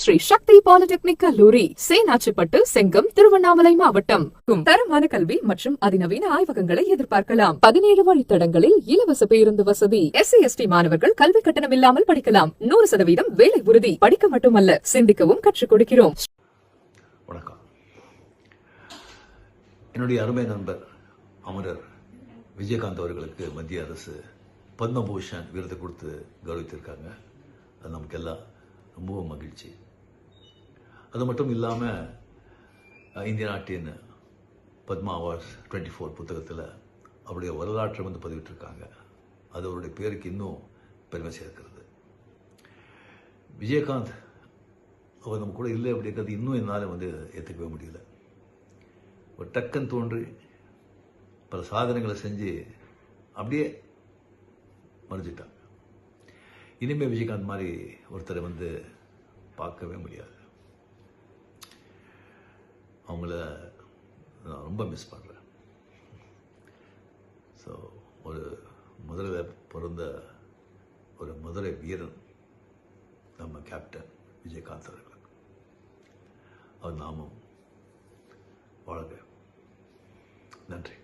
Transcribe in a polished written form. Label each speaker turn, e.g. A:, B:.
A: ஸ்ரீ சக்தி polytechnic கல்லூரி, சேனாச்சிப்பட்டு, செங்கம், திருவண்ணாமலை மாவட்டம். தரமான கல்வி மற்றும் அதிநவீன ஆய்வகங்களை எதிர்பார்க்கலாம். 17 வழித்தடங்களில் இலவச பேருந்து வசதி. SC/ST மாணவர்கள் கல்வி கட்டணம் இல்லாமல் படிக்கலாம். 100% வேலை உறுதி. படிக்க மட்டுமல்ல, சிந்திக்கவும் கற்றுக் கொடுக்கிறோம்.
B: வணக்கம். என்னுடைய அருமை நண்பர் அமரர் விஜயகாந்த் அவர்களுக்கு மத்திய அரசு பத்மபூஷன் விருது கொடுத்து கௌரவித்திருக்காங்க. அது நமக்கெல்லாம் ரொம்பவும் மகிழ்ச்சி. அது மட்டும் இல்லாமல் இந்திய நாட்டின் பத்மா அவார்ட்ஸ் 24 புத்தகத்தில் அவருடைய வரலாற்றை பதிவிட்டிருக்காங்க. அது அவருடைய பேருக்கு இன்னும் பெருமை சேர்க்கிறது. விஜயகாந்த் அவர் நம்ம கூட இல்லை அப்படிங்கிறது இன்னும் என்னால் ஏற்றுக்கவே முடியல. ஒரு டக்குன்னு தோன்றி பல சாதனைகளை செஞ்சு அப்படியே மறைஞ்சிட்டாங்க. இனிமேல் விஜயகாந்த் மாதிரி ஒருத்தரை பார்க்கவே முடியாது. அவங்கள நான் ரொம்ப மிஸ் பண்ணுறேன். ஸோ ஒரு முதலில் பிறந்த ஒரு மதுரை வீரன் நம்ம கேப்டன் விஜயகாந்த் அவர்கள். அவர் நாமும் வாழ்க. நன்றி.